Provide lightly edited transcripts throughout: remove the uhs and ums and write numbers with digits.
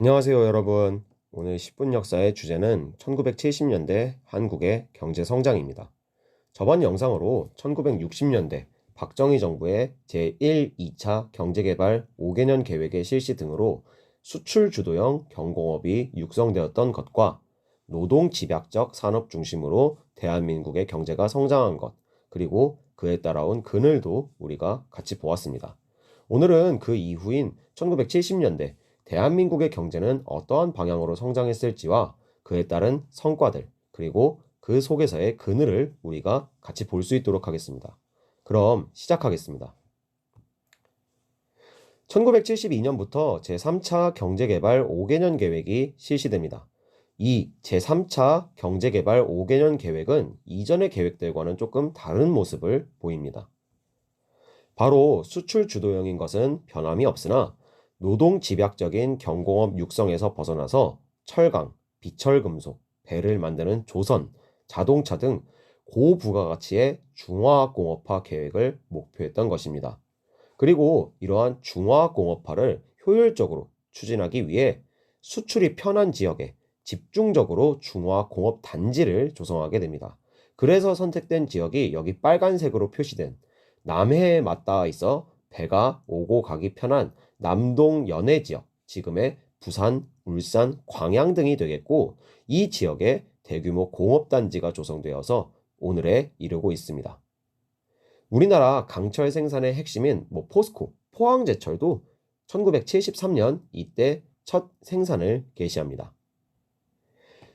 안녕하세요, 여러분. 오늘 10분 역사의 주제는 1970년대 한국의 경제 성장입니다. 저번 영상으로 1960년대 박정희 정부의 제1, 2차 경제개발 5개년 계획의 실시 등으로 수출 주도형 경공업이 육성되었던 것과 노동 집약적 산업 중심으로 대한민국의 경제가 성장한 것, 그리고 그에 따라온 그늘도 우리가 같이 보았습니다. 오늘은 그 이후인 1970년대 대한민국의 경제는 어떠한 방향으로 성장했을지와 그에 따른 성과들, 그리고 그 속에서의 그늘을 우리가 같이 볼 수 있도록 하겠습니다. 그럼 시작하겠습니다. 1972년부터 제3차 경제개발 5개년 계획이 실시됩니다. 이 제3차 경제개발 5개년 계획은 이전의 계획들과는 조금 다른 모습을 보입니다. 바로 수출 주도형인 것은 변함이 없으나 노동 집약적인 경공업 육성에서 벗어나서 철강, 비철금속, 배를 만드는 조선, 자동차 등 고부가가치의 중화학공업화 계획을 목표했던 것입니다. 그리고 이러한 중화학공업화를 효율적으로 추진하기 위해 수출이 편한 지역에 집중적으로 중화공업 단지를 조성하게 됩니다. 그래서 선택된 지역이 여기 빨간색으로 표시된 남해에 맞닿아 있어 배가 오고 가기 편한 남동 연해 지역, 지금의 부산, 울산, 광양 등이 되겠고, 이 지역에 대규모 공업단지가 조성되어서 오늘에 이르고 있습니다. 우리나라 강철 생산의 핵심인 포스코, 포항제철도 1973년 이때 첫 생산을 개시합니다.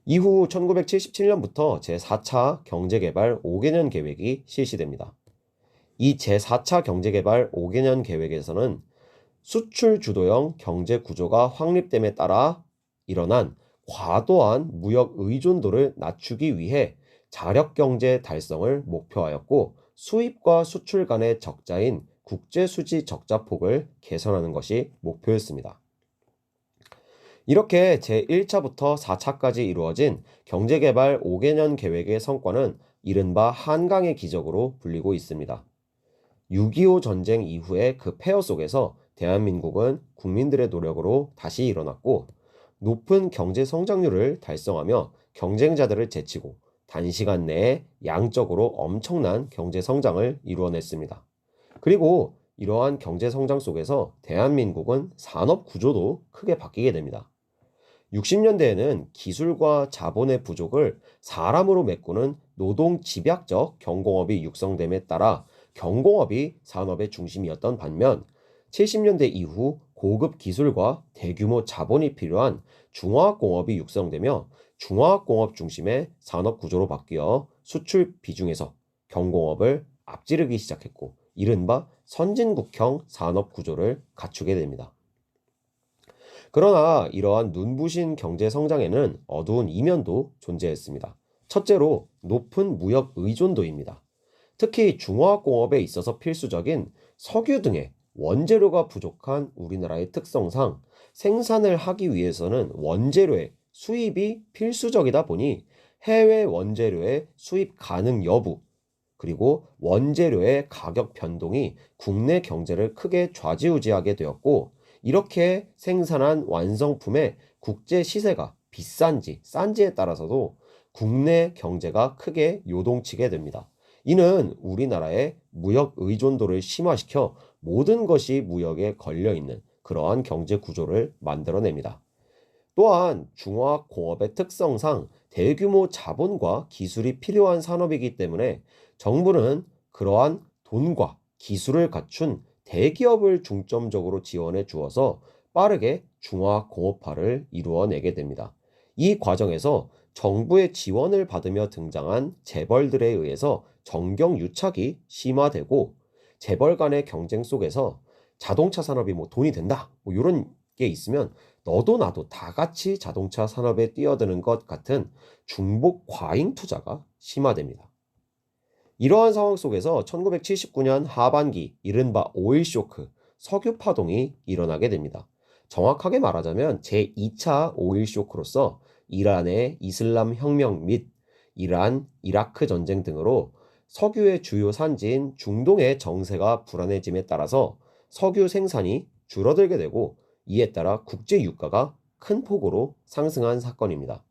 이후 1977년부터 제4차 경제개발 5개년 계획이 실시됩니다. 이 제4차 경제개발 5개년 계획에서는 수출 주도형 경제 구조가 확립됨에 따라 일어난 과도한 무역 의존도를 낮추기 위해 자력 경제 달성을 목표하였고, 수입과 수출 간의 적자인 국제 수지 적자폭을 개선하는 것이 목표였습니다. 이렇게 제1차부터 4차까지 이루어진 경제개발 5개년 계획의 성과는 이른바 한강의 기적으로 불리고 있습니다. 6.25 전쟁 이후의 그 폐허 속에서 대한민국은 국민들의 노력으로 다시 일어났고, 높은 경제 성장률을 달성하며 경쟁자들을 제치고 단시간 내에 양적으로 엄청난 경제 성장을 이루어냈습니다. 그리고 이러한 경제 성장 속에서 대한민국은 산업 구조도 크게 바뀌게 됩니다. 60년대에는 기술과 자본의 부족을 사람으로 메꾸는 노동 집약적 경공업이 육성됨에 따라 경공업이 산업의 중심이었던 반면, 70년대 이후 고급 기술과 대규모 자본이 필요한 중화학공업이 육성되며 중화학공업 중심의 산업 구조로 바뀌어 수출 비중에서 경공업을 앞지르기 시작했고, 이른바 선진국형 산업 구조를 갖추게 됩니다. 그러나 이러한 눈부신 경제 성장에는 어두운 이면도 존재했습니다. 첫째로 높은 무역 의존도입니다. 특히 중화학공업에 있어서 필수적인 석유 등의 원재료가 부족한 우리나라의 특성상 생산을 하기 위해서는 원재료의 수입이 필수적이다 보니 해외 원재료의 수입 가능 여부, 그리고 원재료의 가격 변동이 국내 경제를 크게 좌지우지하게 되었고, 이렇게 생산한 완성품의 국제 시세가 비싼지 싼지에 따라서도 국내 경제가 크게 요동치게 됩니다. 이는 우리나라의 무역 의존도를 심화시켜 모든 것이 무역에 걸려있는 그러한 경제 구조를 만들어냅니다. 또한 중화공업의 특성상 대규모 자본과 기술이 필요한 산업이기 때문에 정부는 그러한 돈과 기술을 갖춘 대기업을 중점적으로 지원해 주어서 빠르게 중화공업화를 이루어내게 됩니다. 이 과정에서 정부의 지원을 받으며 등장한 재벌들에 의해서 정경유착이 심화되고, 재벌 간의 경쟁 속에서 자동차 산업이 돈이 된다, 이런 게 있으면 너도 나도 다 같이 자동차 산업에 뛰어드는 것 같은 중복 과잉 투자가 심화됩니다. 이러한 상황 속에서 1979년 하반기 이른바 오일 쇼크, 석유 파동이 일어나게 됩니다. 정확하게 말하자면 제2차 오일 쇼크로서 이란의 이슬람 혁명 및 이란, 이라크 전쟁 등으로 석유의 주요 산지인 중동의 정세가 불안해짐에 따라서 석유 생산이 줄어들게 되고, 이에 따라 국제 유가가 큰 폭으로 상승한 사건입니다.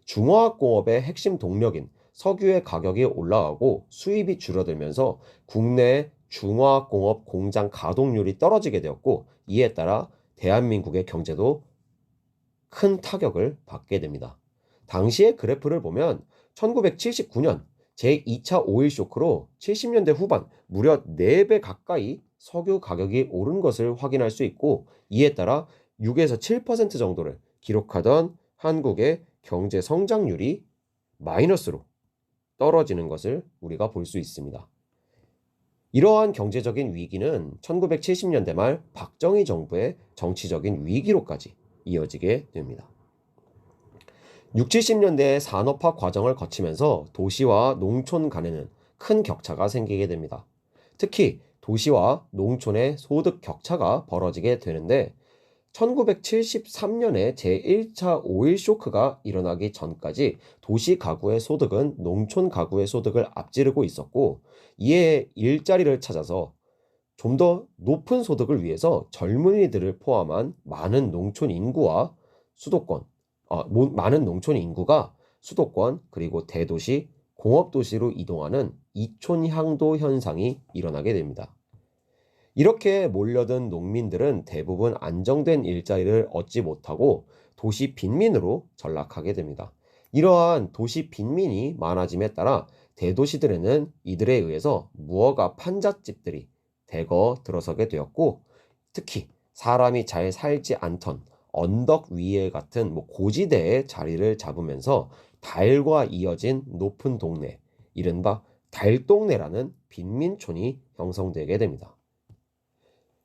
중화학공업의 핵심 동력인 석유의 가격이 올라가고 수입이 줄어들면서 국내 중화학공업 공장 가동률이 떨어지게 되었고, 이에 따라 대한민국의 경제도 큰 타격을 받게 됩니다. 당시의 그래프를 보면 1979년 제2차 오일 쇼크로 70년대 후반 무려 4배 가까이 석유 가격이 오른 것을 확인할 수 있고, 이에 따라 6에서 7% 정도를 기록하던 한국의 경제 성장률이 마이너스로 떨어지는 것을 우리가 볼 수 있습니다. 이러한 경제적인 위기는 1970년대 말 박정희 정부의 정치적인 위기로까지 이어지게 됩니다. 6, 70년대의 산업화 과정을 거치면서 도시와 농촌 간에는 큰 격차가 생기게 됩니다. 특히 도시와 농촌의 소득 격차가 벌어지게 되는데, 1973년에 제1차 오일 쇼크가 일어나기 전까지 도시 가구의 소득은 농촌 가구의 소득을 앞지르고 있었고, 이에 일자리를 찾아서 좀 더 높은 소득을 위해서 젊은이들을 포함한 많은 농촌 인구가 수도권 그리고 대도시, 공업도시로 이동하는 이촌향도 현상이 일어나게 됩니다. 이렇게 몰려든 농민들은 대부분 안정된 일자리를 얻지 못하고 도시 빈민으로 전락하게 됩니다. 이러한 도시 빈민이 많아짐에 따라 대도시들에는 이들에 의해서 무허가 판잣집들이 대거 들어서게 되었고, 특히 사람이 잘 살지 않던 언덕 위에 같은 고지대에 자리를 잡으면서 달과 이어진 높은 동네, 이른바 달동네라는 빈민촌이 형성되게 됩니다.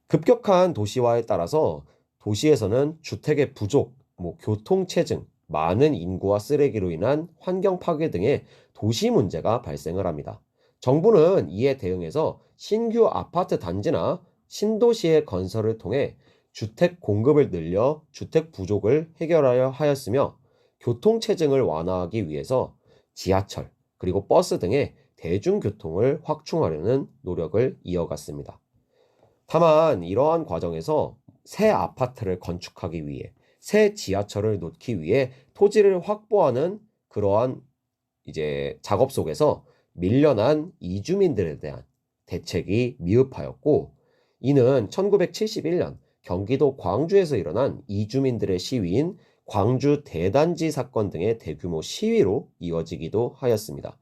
급격한 도시화에 따라서 도시에서는 주택의 부족, 교통체증, 많은 인구와 쓰레기로 인한 환경 파괴 등의 도시 문제가 발생을 합니다. 정부는 이에 대응해서 신규 아파트 단지나 신도시의 건설을 통해 주택 공급을 늘려 주택 부족을 해결하려 하였으며, 교통체증을 완화하기 위해서 지하철 그리고 버스 등의 대중교통을 확충하려는 노력을 이어갔습니다. 다만 이러한 과정에서 새 아파트를 건축하기 위해, 새 지하철을 놓기 위해 토지를 확보하는 그러한 작업 속에서 밀려난 이주민들에 대한 대책이 미흡하였고, 이는 1971년 경기도 광주에서 일어난 이주민들의 시위인 광주 대단지 사건 등의 대규모 시위로 이어지기도 하였습니다.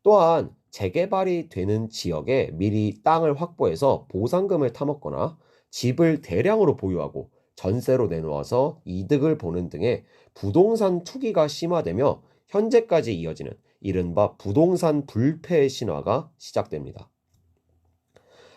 또한 재개발이 되는 지역에 미리 땅을 확보해서 보상금을 타먹거나 집을 대량으로 보유하고 전세로 내놓아서 이득을 보는 등의 부동산 투기가 심화되며 현재까지 이어지는 이른바 부동산 불패의 신화가 시작됩니다.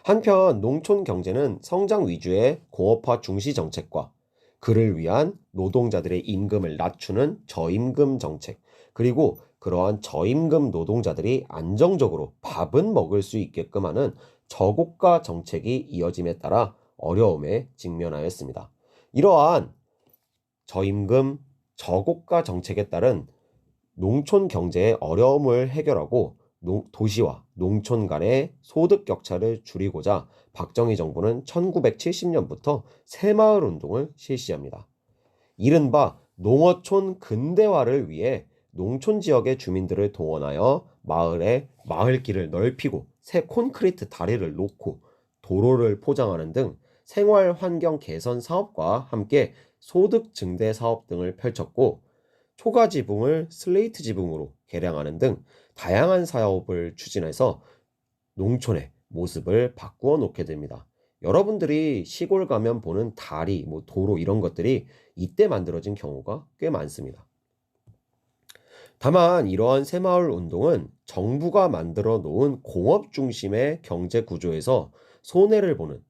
한편 농촌 경제는 성장 위주의 공업화 중시 정책과 그를 위한 노동자들의 임금을 낮추는 저임금 정책, 그리고 그러한 저임금 노동자들이 안정적으로 밥은 먹을 수 있게끔 하는 저고가 정책이 이어짐에 따라 어려움에 직면하였습니다. 이러한 저임금, 저고가 정책에 따른 농촌 경제의 어려움을 해결하고 도시와 농촌 간의 소득 격차를 줄이고자 박정희 정부는 1970년부터 새마을 운동을 실시합니다. 이른바 농어촌 근대화를 위해 농촌 지역의 주민들을 동원하여 마을길을 넓히고 새 콘크리트 다리를 놓고 도로를 포장하는 등 생활 환경 개선 사업과 함께 소득 증대 사업 등을 펼쳤고, 초가 지붕을 슬레이트 지붕으로 개량하는 등 다양한 사업을 추진해서 농촌의 모습을 바꾸어 놓게 됩니다. 여러분들이 시골 가면 보는 다리, 도로 이런 것들이 이때 만들어진 경우가 꽤 많습니다. 다만 이러한 새마을 운동은 정부가 만들어 놓은 공업 중심의 경제 구조에서 손해를 보는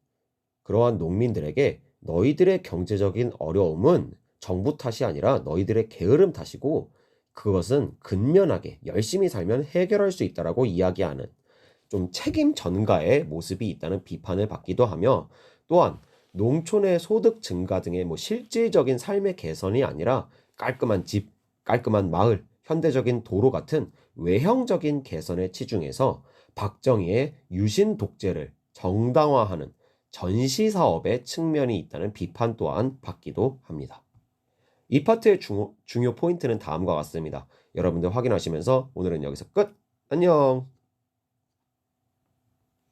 그러한 농민들에게 너희들의 경제적인 어려움은 정부 탓이 아니라 너희들의 게으름 탓이고, 그것은 근면하게 열심히 살면 해결할 수 있다라고 이야기하는 좀 책임 전가의 모습이 있다는 비판을 받기도 하며, 또한 농촌의 소득 증가 등의 실질적인 삶의 개선이 아니라 깔끔한 집, 깔끔한 마을, 현대적인 도로 같은 외형적인 개선에 치중해서 박정희의 유신 독재를 정당화하는 전시 사업의 측면이 있다는 비판 또한 받기도 합니다. 이 파트의 중요 포인트는 다음과 같습니다. 여러분들 확인하시면서 오늘은 여기서 끝! 안녕!